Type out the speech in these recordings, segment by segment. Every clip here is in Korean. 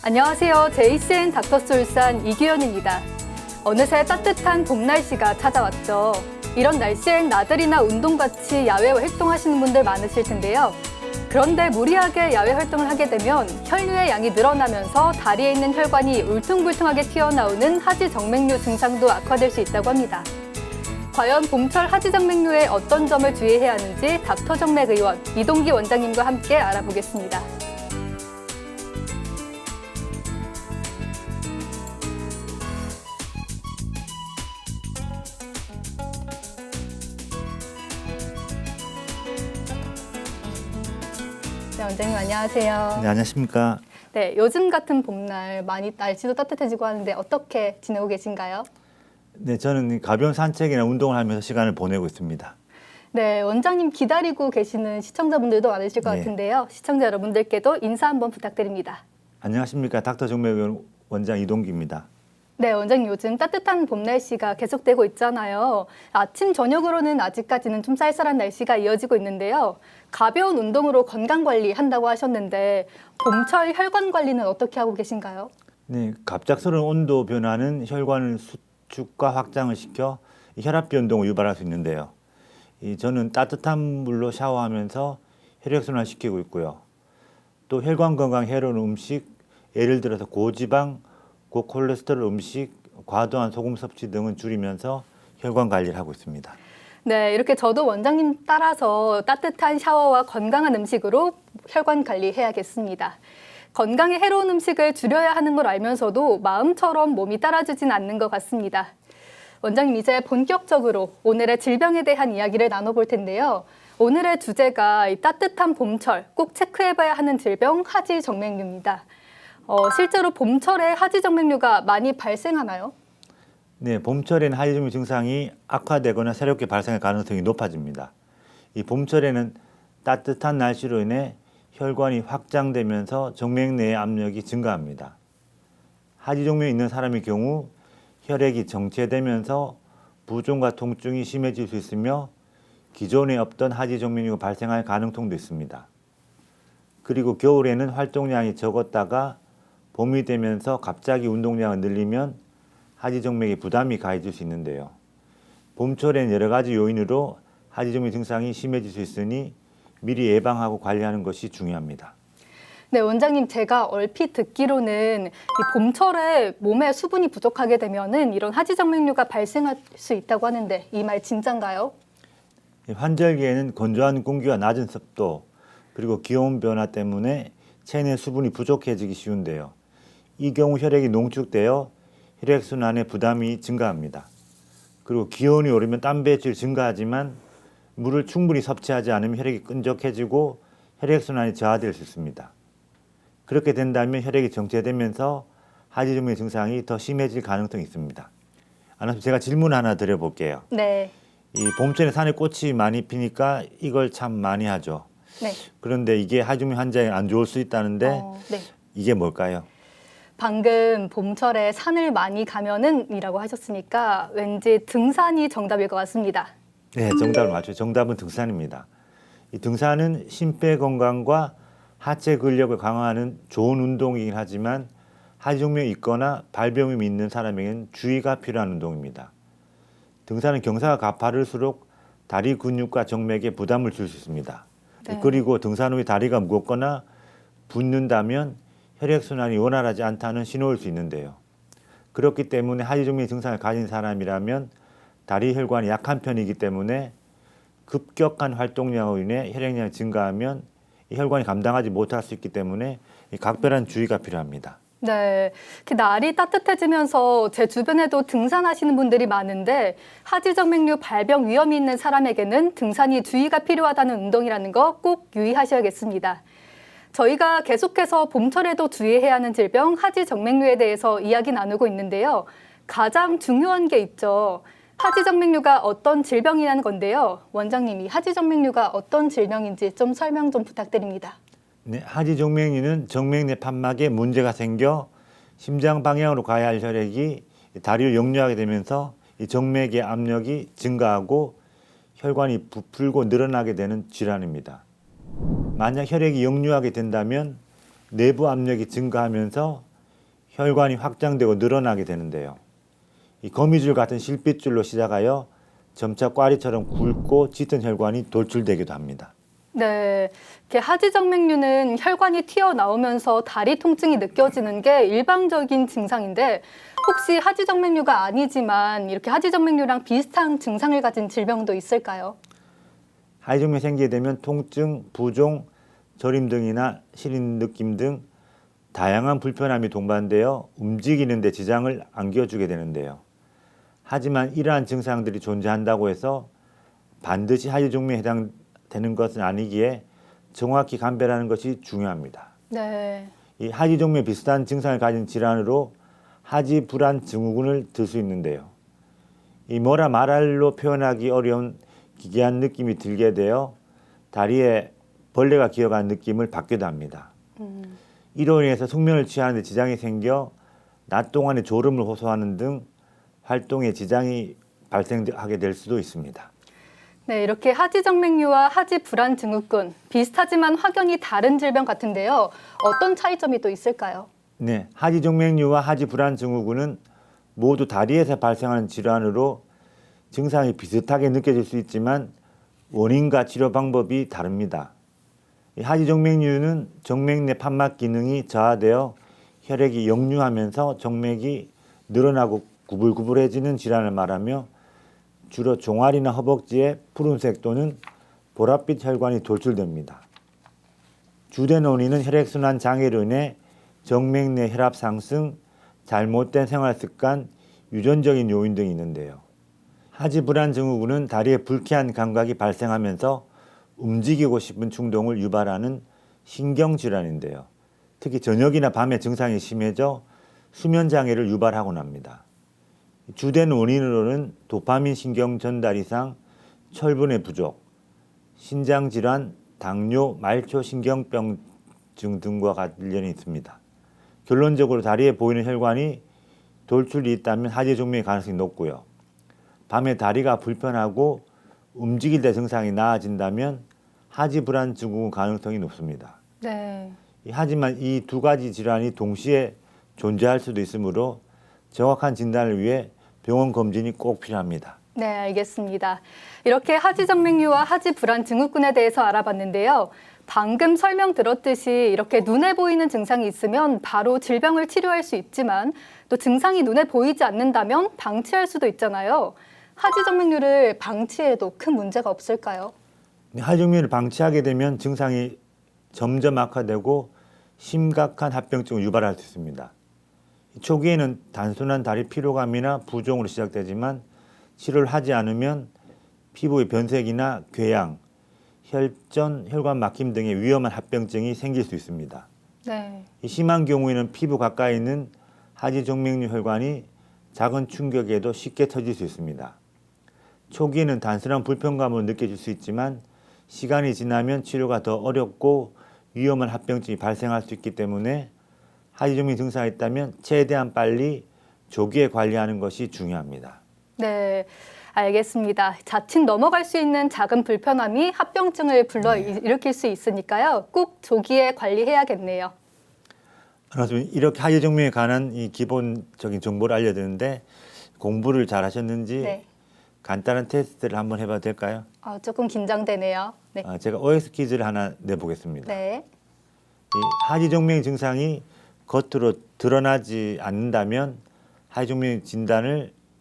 안녕하세요. JCN 닥터스 울산 이규현입니다. 어느새 따뜻한 봄 날씨가 찾아왔죠. 이런 날씨엔 나들이나 운동같이 야외 활동하시는 분들 많으실 텐데요. 그런데 무리하게 야외 활동을 하게 되면 혈류의 양이 늘어나면서 다리에 있는 혈관이 울퉁불퉁하게 튀어나오는 하지정맥류 증상도 악화될 수 있다고 합니다. 과연 봄철 하지정맥류에 어떤 점을 주의해야 하는지 닥터정맥의원 이동기 원장님과 함께 알아보겠습니다. 네, 원장님 안녕하세요. 네, 안녕하십니까. 네, 요즘 같은 봄날 많이 날씨도 따뜻해지고 하는데 어떻게 지내고 계신가요? 네, 저는 가벼운 산책이나 운동을 하면서 시간을 보내고 있습니다. 네, 원장님 기다리고 계시는 시청자분들도 많으실 것 네. 같은데요. 시청자 여러분들께도 인사 한번 부탁드립니다. 안녕하십니까. 닥터정맥의원 원장 이동기입니다. 네, 원장님 요즘 따뜻한 봄 날씨가 계속되고 있잖아요. 아침, 저녁으로는 아직까지는 좀 쌀쌀한 날씨가 이어지고 있는데요. 가벼운 운동으로 건강 관리한다고 하셨는데 봄철 혈관 관리는 어떻게 하고 계신가요? 네, 갑작스러운 온도 변화는 혈관을 수축과 확장을 시켜 혈압 변동을 유발할 수 있는데요. 저는 따뜻한 물로 샤워하면서 혈액순환을 시키고 있고요. 또 혈관 건강에 해로운 음식, 예를 들어서 고지방, 고콜레스테롤 음식, 과도한 소금 섭취 등은 줄이면서 혈관 관리를 하고 있습니다. 네, 이렇게 저도 원장님 따라서 따뜻한 샤워와 건강한 음식으로 혈관 관리해야겠습니다. 건강에 해로운 음식을 줄여야 하는 걸 알면서도 마음처럼 몸이 따라주진 않는 것 같습니다. 원장님, 이제 본격적으로 오늘의 질병에 대한 이야기를 나눠볼 텐데요. 오늘의 주제가 이 따뜻한 봄철 꼭 체크해봐야 하는 질병 하지정맥류입니다. 실제로 봄철에 하지정맥류가 많이 발생하나요? 네, 봄철에는 하지정맥 증상이 악화되거나 새롭게 발생할 가능성이 높아집니다. 이 봄철에는 따뜻한 날씨로 인해 혈관이 확장되면서 정맥 내의 압력이 증가합니다. 하지정맥이 있는 사람의 경우 혈액이 정체되면서 부종과 통증이 심해질 수 있으며 기존에 없던 하지정맥류가 발생할 가능성도 있습니다. 그리고 겨울에는 활동량이 적었다가 봄이 되면서 갑자기 운동량을 늘리면 하지정맥에 부담이 가해질 수 있는데요. 봄철에는 여러 가지 요인으로 하지정맥 증상이 심해질 수 있으니 미리 예방하고 관리하는 것이 중요합니다. 네, 원장님, 제가 얼핏 듣기로는 이 봄철에 몸에 수분이 부족하게 되면은 이런 하지정맥류가 발생할 수 있다고 하는데 이 말 진짠가요? 환절기에는 건조한 공기와 낮은 습도 그리고 기온 변화 때문에 체내 수분이 부족해지기 쉬운데요. 이 경우 혈액이 농축되어 혈액순환에 부담이 증가합니다. 그리고 기온이 오르면 땀 배출이 증가하지만 물을 충분히 섭취하지 않으면 혈액이 끈적해지고 혈액순환이 저하될 수 있습니다. 그렇게 된다면 혈액이 정체되면서 하지정맥 증상이 더 심해질 가능성이 있습니다. 제가 질문 하나 드려볼게요. 네. 이 봄철에 산에 꽃이 많이 피니까 이걸 참 많이 하죠. 네. 그런데 이게 하지정맥 환자에 안 좋을 수 있다는데 네. 이게 뭘까요? 방금 봄철에 산을 많이 가면은 이라고 하셨으니까 왠지 등산이 정답일 것 같습니다. 네, 정답을 맞춰요. 정답은 등산입니다. 이 등산은 심폐 건강과 하체 근력을 강화하는 좋은 운동이긴 하지만 하지정맥이 있거나 발병이 있는 사람에게는 주의가 필요한 운동입니다. 등산은 경사가 가파를수록 다리 근육과 정맥에 부담을 줄 수 있습니다. 네. 그리고 등산 후에 다리가 무겁거나 붓는다면 혈액순환이 원활하지 않다는 신호일 수 있는데요. 그렇기 때문에 하지정맥 증상을 가진 사람이라면 다리 혈관이 약한 편이기 때문에 급격한 활동량으로 인해 혈액량이 증가하면 이 혈관이 감당하지 못할 수 있기 때문에 각별한 주의가 필요합니다. 네, 날이 따뜻해지면서 제 주변에도 등산하시는 분들이 많은데 하지정맥류 발병 위험이 있는 사람에게는 등산이 주의가 필요하다는 운동이라는 거 꼭 유의하셔야겠습니다. 저희가 계속해서 봄철에도 주의해야 하는 질병 하지정맥류에 대해서 이야기 나누고 있는데요. 가장 중요한 게 있죠. 하지정맥류가 어떤 질병이라는 건데요. 원장님이 하지정맥류가 어떤 질병인지 좀 설명 좀 부탁드립니다. 네, 하지정맥류는 정맥 내 판막에 문제가 생겨 심장 방향으로 가야 할 혈액이 다리를 역류하게 되면서 이 정맥의 압력이 증가하고 혈관이 부풀고 늘어나게 되는 질환입니다. 만약 혈액이 역류하게 된다면 내부 압력이 증가하면서 혈관이 확장되고 늘어나게 되는데요. 이 거미줄 같은 실핏줄로 시작하여 점차 꽈리처럼 굵고 짙은 혈관이 돌출되기도 합니다. 네, 이렇게 하지정맥류는 혈관이 튀어나오면서 다리 통증이 느껴지는 게 일반적인 증상인데 혹시 하지정맥류가 아니지만 이렇게 하지정맥류랑 비슷한 증상을 가진 질병도 있을까요? 하지정맥이 생기게 되면 통증, 부종, 저림 등이나 시린 느낌 등 다양한 불편함이 동반되어 움직이는 데 지장을 안겨주게 되는데요. 하지만 이러한 증상들이 존재한다고 해서 반드시 하지정맥에 해당되는 것은 아니기에 정확히 감별하는 것이 중요합니다. 네. 이 하지정맥 비슷한 증상을 가진 질환으로 하지불안 증후군을 들 수 있는데요. 이 뭐라 말할로 표현하기 어려운 기괴한 느낌이 들게 되어 다리에 벌레가 기어가는 느낌을 받기도 합니다. 이로 인해서 숙면을 취하는 데 지장이 생겨 낮 동안에 졸음을 호소하는 등 활동에 지장이 발생하게 될 수도 있습니다. 네, 이렇게 하지정맥류와 하지불안 증후군 비슷하지만 확연히 다른 질병 같은데요. 어떤 차이점이 또 있을까요? 네, 하지정맥류와 하지불안 증후군은 모두 다리에서 발생하는 질환으로 증상이 비슷하게 느껴질 수 있지만 원인과 치료 방법이 다릅니다. 이 하지정맥류는 정맥 내 판막 기능이 저하되어 혈액이 역류하면서 정맥이 늘어나고 구불구불해지는 질환을 말하며 주로 종아리나 허벅지에 푸른색 또는 보랏빛 혈관이 돌출됩니다. 주된 원인은 혈액순환 장애로 인해 정맥 내 혈압 상승, 잘못된 생활 습관, 유전적인 요인 등이 있는데요. 하지불안 증후군은 다리에 불쾌한 감각이 발생하면서 움직이고 싶은 충동을 유발하는 신경질환인데요. 특히 저녁이나 밤에 증상이 심해져 수면 장애를 유발하곤 합니다. 주된 원인으로는 도파민 신경 전달 이상, 철분의 부족, 신장 질환, 당뇨, 말초 신경병증 등과 관련이 있습니다. 결론적으로 다리에 보이는 혈관이 돌출이 있다면 하지정맥의 가능성이 높고요. 밤에 다리가 불편하고 움직일 때 증상이 나아진다면 하지불안 증후군 가능성이 높습니다. 네. 하지만 이 두 가지 질환이 동시에 존재할 수도 있으므로 정확한 진단을 위해 병원 검진이 꼭 필요합니다. 네, 알겠습니다. 이렇게 하지정맥류와 하지불안 증후군에 대해서 알아봤는데요. 방금 설명 들었듯이 이렇게 눈에 보이는 증상이 있으면 바로 질병을 치료할 수 있지만 또 증상이 눈에 보이지 않는다면 방치할 수도 있잖아요. 하지정맥류를 방치해도 큰 문제가 없을까요? 하지정맥을 방치하게 되면 증상이 점점 악화되고 심각한 합병증을 유발할 수 있습니다. 초기에는 단순한 다리 피로감이나 부종으로 시작되지만 치료를 하지 않으면 피부의 변색이나 궤양, 혈전, 혈관 막힘 등의 위험한 합병증이 생길 수 있습니다. 네. 심한 경우에는 피부 가까이 있는 하지정맥류 혈관이 작은 충격에도 쉽게 터질 수 있습니다. 초기에는 단순한 불편감으로 느껴질 수 있지만 시간이 지나면 치료가 더 어렵고 위험한 합병증이 발생할 수 있기 때문에 하지정맥 증상이 있다면 최대한 빨리 조기에 관리하는 것이 중요합니다. 네, 알겠습니다. 자칫 넘어갈 수 있는 작은 불편함이 합병증을 불러일으킬 수 있으니까요. 꼭 조기에 관리해야겠네요. 그렇습니다. 이렇게 하지정맥에 관한 이 기본적인 정보를 알려드렸는데 공부를 잘 하셨는지 네. 간단한 테스트를 한번 해봐도 될까요? 조금 긴장되네요. 네. 제가 OX 퀴즈를 하나 내보겠습니다. 네. 이 하지정맥 증상이 겉으로 드러나지 않는다면 하지정맥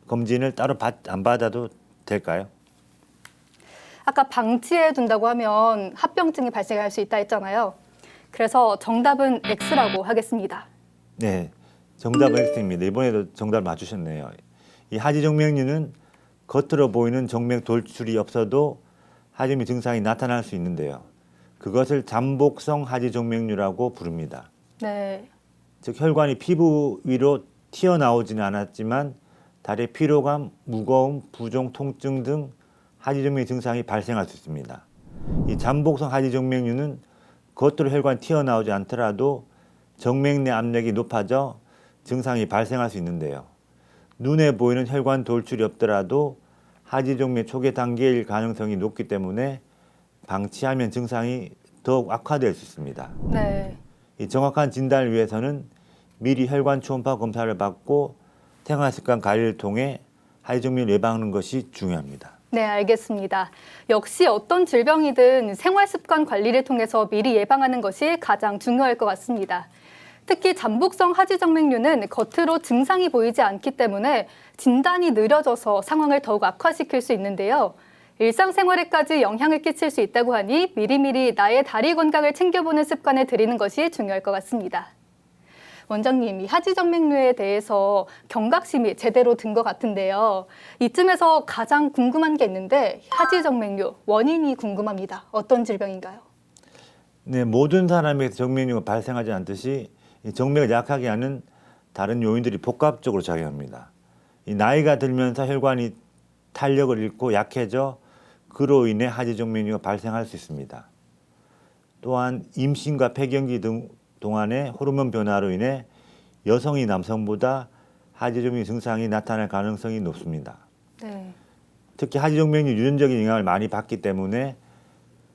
검진을 따로 안 받아도 될까요? 아까 방치해 둔다고 하면 합병증이 발생할 수 있다 했잖아요. 그래서 정답은 X라고 하겠습니다. 네, 정답은 X입니다. 이번에도 정답을 맞추셨네요. 이 하지정맥류는 겉으로 보이는 정맥 돌출이 없어도 하지정맥 증상이 나타날 수 있는데요. 그것을 잠복성 하지정맥류라고 부릅니다. 네. 즉 혈관이 피부 위로 튀어나오지는 않았지만 다리의 피로감, 무거움, 부종, 통증 등 하지정맥 증상이 발생할 수 있습니다. 이 잠복성 하지정맥류는 겉으로 혈관이 튀어나오지 않더라도 정맥 내 압력이 높아져 증상이 발생할 수 있는데요. 눈에 보이는 혈관 돌출이 없더라도 하지정맥 초기 단계일 가능성이 높기 때문에 방치하면 증상이 더욱 악화될 수 있습니다. 네. 이 정확한 진단을 위해서는 미리 혈관 초음파 검사를 받고 생활습관 관리를 통해 하지정맥류 예방하는 것이 중요합니다. 네, 알겠습니다. 역시 어떤 질병이든 생활습관 관리를 통해서 미리 예방하는 것이 가장 중요할 것 같습니다. 특히 잠복성 하지정맥류는 겉으로 증상이 보이지 않기 때문에 진단이 느려져서 상황을 더욱 악화시킬 수 있는데요. 일상생활에까지 영향을 끼칠 수 있다고 하니 미리미리 나의 다리 건강을 챙겨보는 습관을 들이는 것이 중요할 것 같습니다. 원장님, 이 하지정맥류에 대해서 경각심이 제대로 든 것 같은데요. 이쯤에서 가장 궁금한 게 있는데 하지정맥류 원인이 궁금합니다. 어떤 질병인가요? 네, 모든 사람에게 정맥류가 발생하지 않듯이 이 정맥을 약하게 하는 다른 요인들이 복합적으로 작용합니다. 이 나이가 들면서 혈관이 탄력을 잃고 약해져 그로 인해 하지정맥류가 발생할 수 있습니다. 또한 임신과 폐경기 등 동안의 호르몬 변화로 인해 여성이 남성보다 하지정맥류 증상이 나타날 가능성이 높습니다. 네. 특히 하지정맥류 유전적인 영향을 많이 받기 때문에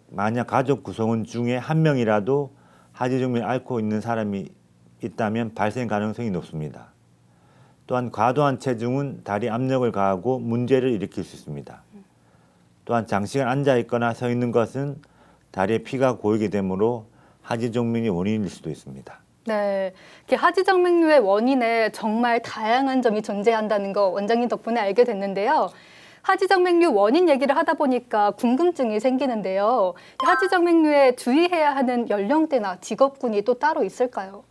만약 가족 구성원 중에 한 명이라도 하지정맥을 앓고 있는 사람이 있다면 발생 가능성이 높습니다. 또한 과도한 체중은 다리 압력을 가하고 문제를 일으킬 수 있습니다. 또한 장시간 앉아 있거나 서 있는 것은 다리에 피가 고이게 되므로 하지정맥류 원인일 수도 있습니다. 네, 이렇게 하지정맥류의 원인에 정말 다양한 점이 존재한다는 거 원장님 덕분에 알게 됐는데요. 하지정맥류 원인 얘기를 하다 보니까 궁금증이 생기는데요. 하지정맥류에 주의해야 하는 연령대나 직업군이 또 따로 있을까요?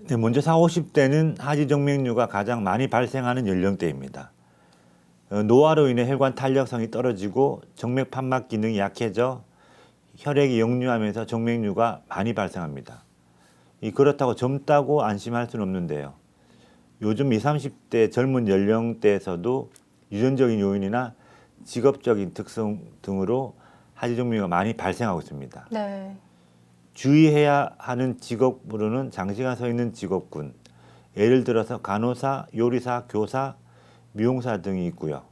네, 먼저 40, 50대는 하지정맥류가 가장 많이 발생하는 연령대입니다. 노화로 인해 혈관 탄력성이 떨어지고 정맥 판막 기능이 약해져 혈액이 역류하면서 정맥류가 많이 발생합니다. 그렇다고 젊다고 안심할 수는 없는데요. 요즘 20, 30대 젊은 연령대에서도 유전적인 요인이나 직업적인 특성 등으로 하지정맥류가 많이 발생하고 있습니다. 네. 주의해야 하는 직업으로는 장시간 서 있는 직업군, 예를 들어서 간호사, 요리사, 교사, 미용사 등이 있고요.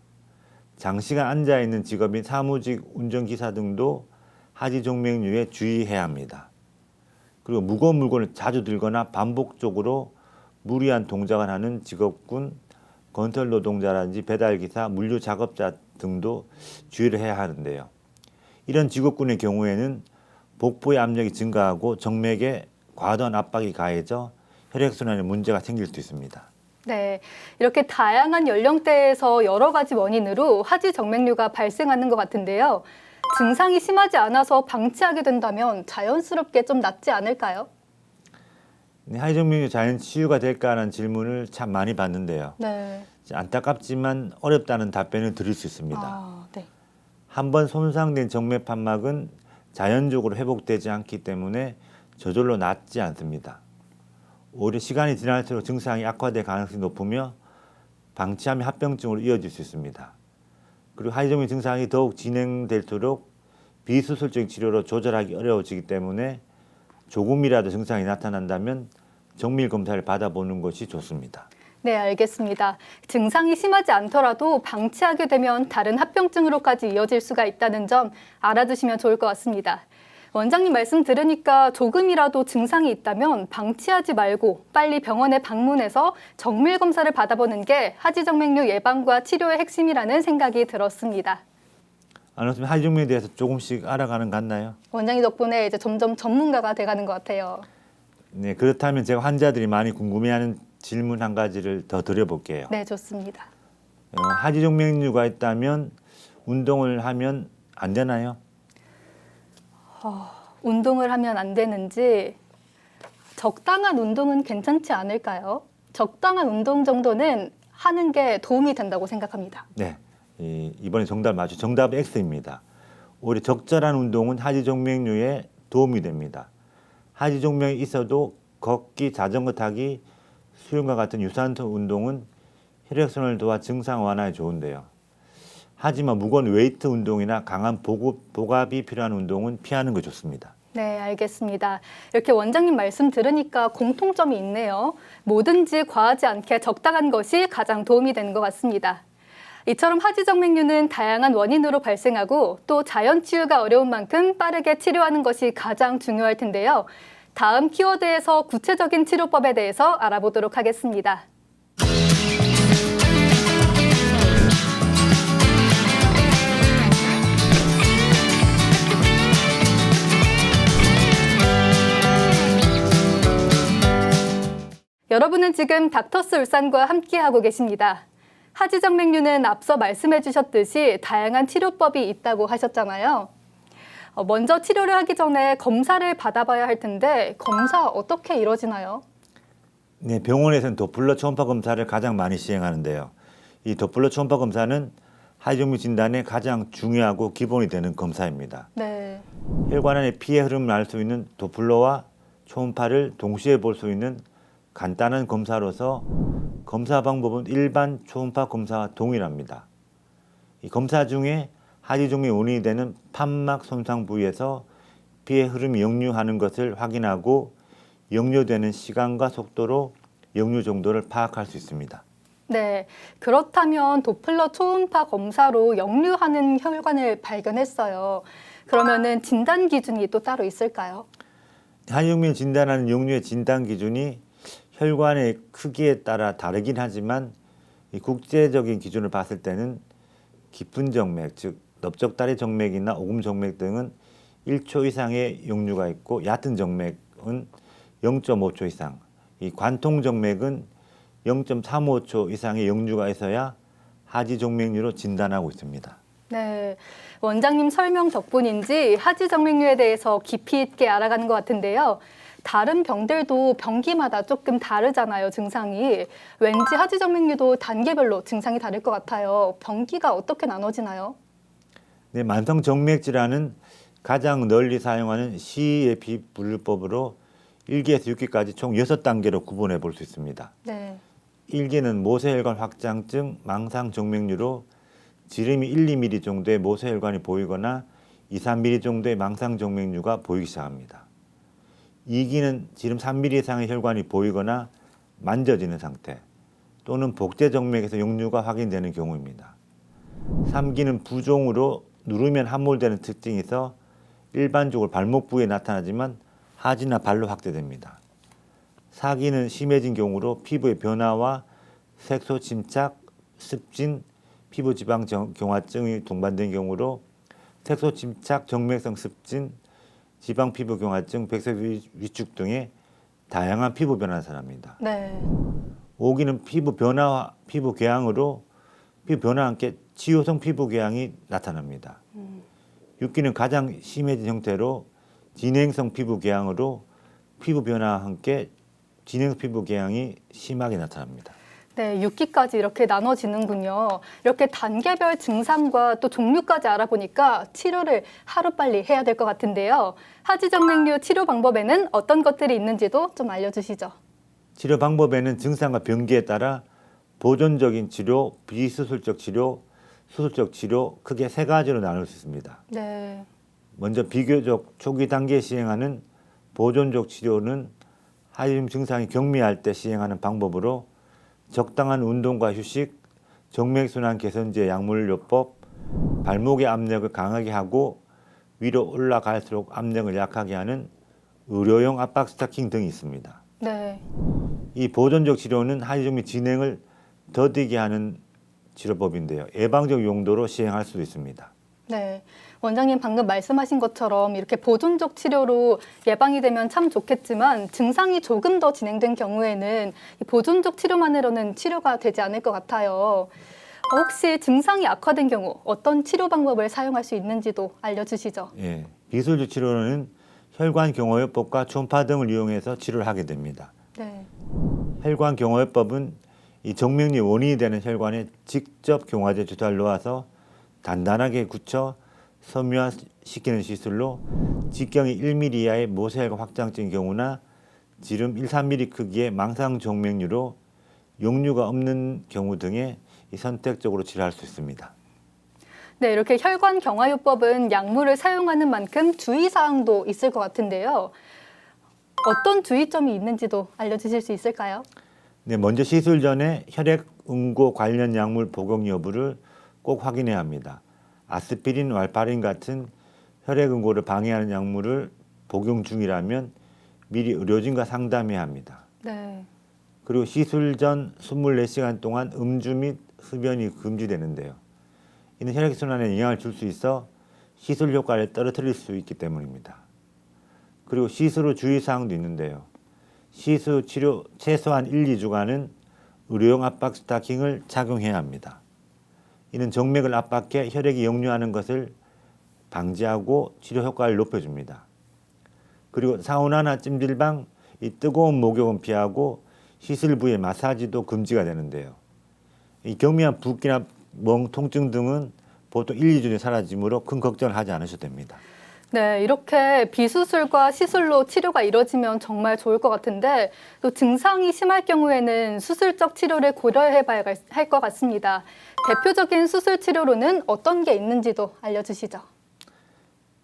장시간 앉아 있는 직업인 사무직, 운전기사 등도 하지정맥류에 주의해야 합니다. 그리고 무거운 물건을 자주 들거나 반복적으로 무리한 동작을 하는 직업군, 건설 노동자라든지 배달기사, 물류 작업자 등도 주의를 해야 하는데요. 이런 직업군의 경우에는 복부의 압력이 증가하고 정맥에 과도한 압박이 가해져 혈액순환에 문제가 생길 수 있습니다. 네, 이렇게 다양한 연령대에서 여러 가지 원인으로 하지정맥류가 발생하는 것 같은데요. 증상이 심하지 않아서 방치하게 된다면 자연스럽게 좀 낫지 않을까요? 네, 하지정맥류 자연 치유가 될까라는 질문을 참 많이 받는데요. 네. 안타깝지만 어렵다는 답변을 드릴 수 있습니다. 네. 한번 손상된 정맥 판막은 자연적으로 회복되지 않기 때문에 저절로 낫지 않습니다. 오히려 시간이 지날수록 증상이 악화될 가능성이 높으며 방치하면 합병증으로 이어질 수 있습니다. 그리고 하지정맥류 증상이 더욱 진행될수록 비수술적인 치료로 조절하기 어려워지기 때문에 조금이라도 증상이 나타난다면 정밀 검사를 받아보는 것이 좋습니다. 네, 알겠습니다. 증상이 심하지 않더라도 방치하게 되면 다른 합병증으로까지 이어질 수가 있다는 점 알아두시면 좋을 것 같습니다. 원장님 말씀 들으니까 조금이라도 증상이 있다면 방치하지 말고 빨리 병원에 방문해서 정밀 검사를 받아보는 게 하지정맥류 예방과 치료의 핵심이라는 생각이 들었습니다. 안녕하세요. 하지정맥류에 대해서 조금씩 알아가는 것 같나요? 원장님 덕분에 이제 점점 전문가가 돼가는 것 같아요. 네, 그렇다면 제가 환자들이 많이 궁금해하는 질문 한 가지를 더 드려볼게요. 네, 좋습니다. 하지정맥류가 있다면 운동을 하면 안 되나요? 운동을 하면 안 되는지 적당한 운동은 괜찮지 않을까요? 적당한 운동 정도는 하는 게 도움이 된다고 생각합니다. 네, 이번에 정답 맞죠? 정답 X입니다. 오히려 적절한 운동은 하지정맥류에 도움이 됩니다. 하지정맥이 있어도 걷기, 자전거 타기, 수영과 같은 유산소 운동은 혈액순환을 도와 증상 완화에 좋은데요. 하지만 무거운 웨이트 운동이나 강한 복압이 필요한 운동은 피하는 게 좋습니다. 네, 알겠습니다. 이렇게 원장님 말씀 들으니까 공통점이 있네요. 뭐든지 과하지 않게 적당한 것이 가장 도움이 되는 것 같습니다. 이처럼 하지정맥류는 다양한 원인으로 발생하고 또 자연 치유가 어려운 만큼 빠르게 치료하는 것이 가장 중요할 텐데요. 다음 키워드에서 구체적인 치료법에 대해서 알아보도록 하겠습니다. 여러분은 지금 닥터스 울산과 함께하고 계십니다. 하지정맥류는 앞서 말씀해 주셨듯이 다양한 치료법이 있다고 하셨잖아요. 먼저 치료를 하기 전에 검사를 받아봐야 할 텐데 검사 어떻게 이루어지나요? 네, 병원에서는 도플러 초음파 검사를 가장 많이 시행하는데요. 이 도플러 초음파 검사는 하지정맥 진단에 가장 중요하고 기본이 되는 검사입니다. 네. 혈관 안의 피의 흐름을 알 수 있는 도플러와 초음파를 동시에 볼 수 있는 간단한 검사로서 검사 방법은 일반 초음파 검사와 동일합니다. 이 검사 중에 하지정맥 원인이 되는 판막 손상 부위에서 피의 흐름이 역류하는 것을 확인하고 역류되는 시간과 속도로 역류 정도를 파악할 수 있습니다. 네. 그렇다면 도플러 초음파 검사로 역류하는 혈관을 발견했어요. 그러면은 진단 기준이 또 따로 있을까요? 하지정맥을 진단하는 역류의 진단 기준이 혈관의 크기에 따라 다르긴 하지만 이 국제적인 기준을 봤을 때는 깊은 정맥, 즉 넓적다리 정맥이나 오금 정맥 등은 1초 이상의 역류가 있고 얕은 정맥은 0.5초 이상, 이 관통 정맥은 0.35초 이상의 역류가 있어야 하지정맥류로 진단하고 있습니다. 네. 원장님 설명 덕분인지 하지정맥류에 대해서 깊이 있게 알아가는 것 같은데요. 다른 병들도 병기마다 조금 다르잖아요, 증상이. 왠지 하지정맥류도 단계별로 증상이 다를 것 같아요. 병기가 어떻게 나눠지나요? 네, 만성 정맥 질환은 가장 널리 사용하는 CEP 분류법으로 1기에서 6기까지 총 6단계로 구분해 볼 수 있습니다. 네. 1기는 모세혈관 확장증 망상 정맥류로 지름이 1, 2mm 정도의 모세혈관이 보이거나 2, 3mm 정도의 망상 정맥류가 보이기 시작합니다. 2기는 지름 3mm 이상의 혈관이 보이거나 만져지는 상태 또는 복제 정맥에서 역류가 확인되는 경우입니다. 3기는 부종으로 누르면 함몰되는 특징이 있어 일반적으로 발목 부위에 나타나지만 하지나 발로 확대됩니다. 4기는 심해진 경우로 피부의 변화와 색소 침착, 습진, 피부 지방 경화증이 동반된 경우로 색소 침착, 정맥성 습진, 지방 피부 경화증, 백색 위축 등의 다양한 피부 변화를 나타납니다. 네. 5기는 피부 변화와 피부 궤양으로 피부 변화와 함께 지효성 피부 궤양이 나타납니다. 6기는 가장 심해진 형태로 진행성 피부 궤양으로 피부 변화와 함께 진행 피부 궤양이 심하게 나타납니다. 네, 6기까지 이렇게 나눠지는군요. 이렇게 단계별 증상과 또 종류까지 알아보니까 치료를 하루빨리 해야 될 것 같은데요. 하지정맥류 치료 방법에는 어떤 것들이 있는지도 좀 알려주시죠. 치료 방법에는 증상과 병기에 따라 보존적인 치료, 비수술적 치료, 수술적 치료 크게 세 가지로 나눌 수 있습니다. 네. 먼저 비교적 초기 단계에 시행하는 보존적 치료는 하지정 증상이 경미할 때 시행하는 방법으로 적당한 운동과 휴식, 정맥순환 개선제 약물요법, 발목의 압력을 강하게 하고 위로 올라갈수록 압력을 약하게 하는 의료용 압박 스타킹 등이 있습니다. 네. 이 보존적 치료는 하지정맥 진행을 더디게 하는 치료법인데요. 예방적 용도로 시행할 수도 있습니다. 네. 원장님 방금 말씀하신 것처럼 이렇게 보존적 치료로 예방이 되면 참 좋겠지만 증상이 조금 더 진행된 경우에는 이 보존적 치료만으로는 치료가 되지 않을 것 같아요. 혹시 증상이 악화된 경우 어떤 치료 방법을 사용할 수 있는지도 알려주시죠. 예, 비술적 치료는 혈관 경화요법과 초음파 등을 이용해서 치료를 하게 됩니다. 네. 혈관 경화요법은 이 정맥류 원인이 되는 혈관에 직접 경화제 주사를 놓아서 단단하게 굳혀 섬유화시키는 시술로 직경이 1mm 이하의 모세혈관 확장증의 경우나 지름 1, 3mm 크기의 망상 정맥류로 역류가 없는 경우 등에 선택적으로 치료할 수 있습니다. 네, 이렇게 혈관 경화요법은 약물을 사용하는 만큼 주의사항도 있을 것 같은데요. 어떤 주의점이 있는지도 알려주실 수 있을까요? 네, 먼저 시술 전에 혈액 응고 관련 약물 복용 여부를 꼭 확인해야 합니다. 아스피린, warfarin 같은 혈액 응고를 방해하는 약물을 복용 중이라면 미리 의료진과 상담해야 합니다. 네. 그리고 시술 전 24시간 동안 음주 및 흡연이 금지되는데요. 이는 혈액순환에 영향을 줄 수 있어 시술 효과를 떨어뜨릴 수 있기 때문입니다. 그리고 시술 후 주의사항도 있는데요. 시술 치료 최소한 1, 2주간은 의료용 압박 스타킹을 착용해야 합니다. 이는 정맥을 압박해 혈액이 역류하는 것을 방지하고 치료 효과를 높여줍니다. 그리고 사우나나 찜질방, 이 뜨거운 목욕은 피하고 시술 부위의 마사지도 금지가 되는데요. 이 경미한 붓기나 멍, 통증 등은 보통 1, 2주 뒤에 사라지므로 큰 걱정을 하지 않으셔도 됩니다. 네, 이렇게 비수술과 시술로 치료가 이뤄지면 정말 좋을 것 같은데 또 증상이 심할 경우에는 수술적 치료를 고려해봐야 할 것 같습니다. 대표적인 수술 치료로는 어떤 게 있는지도 알려주시죠.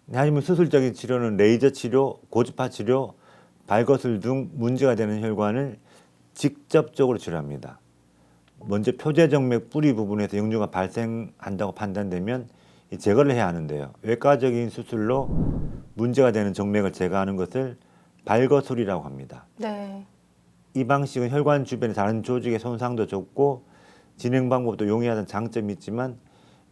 네, 하지만 수술적인 치료는 레이저 치료, 고주파 치료, 발거술 등 문제가 되는 혈관을 직접적으로 치료합니다. 먼저 표제정맥 뿌리 부분에서 역류가 발생한다고 판단되면 제거를 해야 하는데요. 외과적인 수술로 문제가 되는 정맥을 제거하는 것을 발거술이라고 합니다. 네. 이 방식은 혈관 주변의 다른 조직의 손상도 적고 진행 방법도 용이하다는 장점이 있지만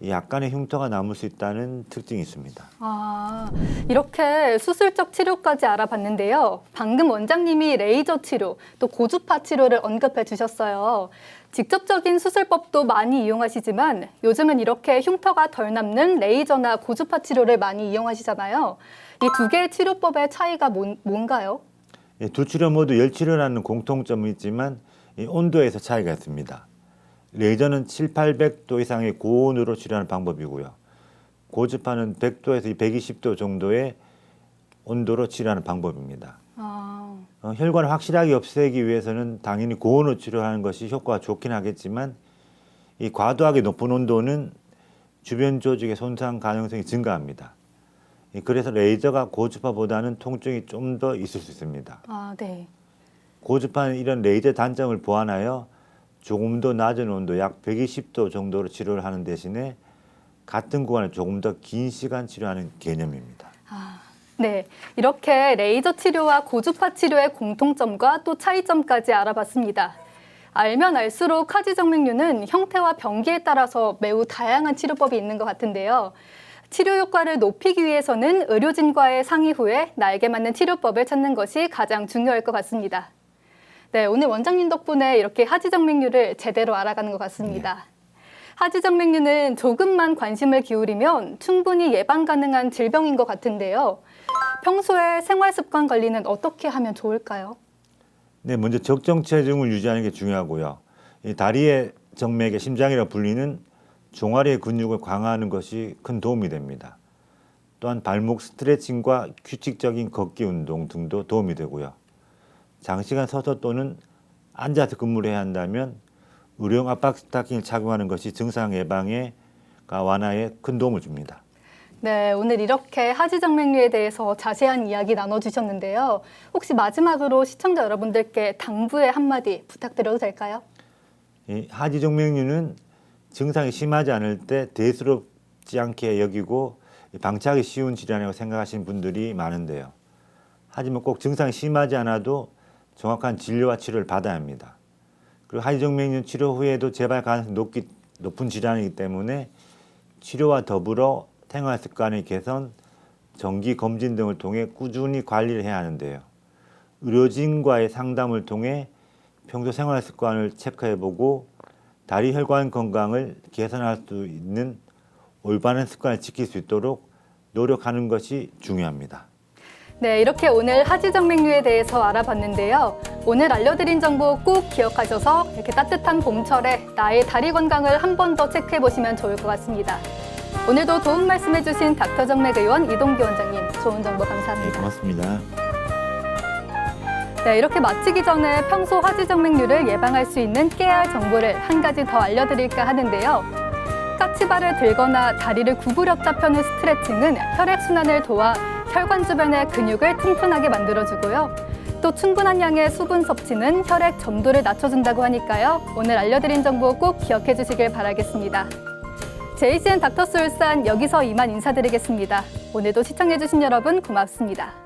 약간의 흉터가 남을 수 있다는 특징이 있습니다. 아, 이렇게 수술적 치료까지 알아봤는데요. 방금 원장님이 레이저 치료, 또 고주파 치료를 언급해 주셨어요. 직접적인 수술법도 많이 이용하시지만 요즘은 이렇게 흉터가 덜 남는 레이저나 고주파 치료를 많이 이용하시잖아요. 이 두 개의 치료법의 차이가 뭔가요? 두 치료 모두 열치료라는 공통점이 있지만 온도에서 차이가 있습니다. 레이저는 7, 800도 이상의 고온으로 치료하는 방법이고요. 고주파는 100도에서 120도 정도의 온도로 치료하는 방법입니다. 혈관을 확실하게 없애기 위해서는 당연히 고온으로 치료하는 것이 효과가 좋긴 하겠지만 이 과도하게 높은 온도는 주변 조직의 손상 가능성이 증가합니다. 그래서 레이저가 고주파보다는 통증이 좀 더 있을 수 있습니다. 네. 고주파는 이런 레이저 단점을 보완하여 조금 더 낮은 온도 약 120도 정도로 치료를 하는 대신에 같은 구간을 조금 더 긴 시간 치료하는 개념입니다. 네, 이렇게 레이저 치료와 고주파 치료의 공통점과 또 차이점까지 알아봤습니다. 알면 알수록 하지정맥류는 형태와 병기에 따라서 매우 다양한 치료법이 있는 것 같은데요. 치료 효과를 높이기 위해서는 의료진과의 상의 후에 나에게 맞는 치료법을 찾는 것이 가장 중요할 것 같습니다. 네, 오늘 원장님 덕분에 이렇게 하지정맥류를 제대로 알아가는 것 같습니다. 하지정맥류는 조금만 관심을 기울이면 충분히 예방 가능한 질병인 것 같은데요. 평소에 생활습관 관리는 어떻게 하면 좋을까요? 네, 먼저 적정 체중을 유지하는 게 중요하고요. 이 다리의 정맥의 심장이라 불리는 종아리의 근육을 강화하는 것이 큰 도움이 됩니다. 또한 발목 스트레칭과 규칙적인 걷기 운동 등도 도움이 되고요. 장시간 서서 또는 앉아서 근무를 해야 한다면 의료용 압박 스타킹을 착용하는 것이 증상 예방과 완화에 큰 도움을 줍니다. 네, 오늘 이렇게 하지정맥류에 대해서 자세한 이야기 나눠주셨는데요. 혹시 마지막으로 시청자 여러분들께 당부의 한마디 부탁드려도 될까요? 이 하지정맥류는 증상이 심하지 않을 때 대수롭지 않게 여기고 방치하기 쉬운 질환이라고 생각하시는 분들이 많은데요. 하지만 꼭 증상이 심하지 않아도 정확한 진료와 치료를 받아야 합니다. 그리고 하지정맥류 치료 후에도 재발 가능성이 높은 질환이기 때문에 치료와 더불어 생활 습관의 개선, 정기 검진 등을 통해 꾸준히 관리를 해야 하는데요. 의료진과의 상담을 통해 평소 생활 습관을 체크해보고 다리 혈관 건강을 개선할 수 있는 올바른 습관을 지킬 수 있도록 노력하는 것이 중요합니다. 네, 이렇게 오늘 하지정맥류에 대해서 알아봤는데요. 오늘 알려드린 정보 꼭 기억하셔서 이렇게 따뜻한 봄철에 나의 다리 건강을 한 번 더 체크해 보시면 좋을 것 같습니다. 오늘도 도움 말씀해 주신 닥터 정맥 의원 이동규 원장님, 좋은 정보 감사합니다. 네, 고맙습니다. 네, 이렇게 마치기 전에 평소 하지정맥류를 예방할 수 있는 깨야 할 정보를 한 가지 더 알려드릴까 하는데요. 까치발을 들거나 다리를 구부렸다 펴는 스트레칭은 혈액순환을 도와 혈관 주변의 근육을 튼튼하게 만들어주고요. 또 충분한 양의 수분 섭취는 혈액 점도를 낮춰준다고 하니까요. 오늘 알려드린 정보 꼭 기억해 주시길 바라겠습니다. JCN 닥터스 울산 여기서 이만 인사드리겠습니다. 오늘도 시청해주신 여러분 고맙습니다.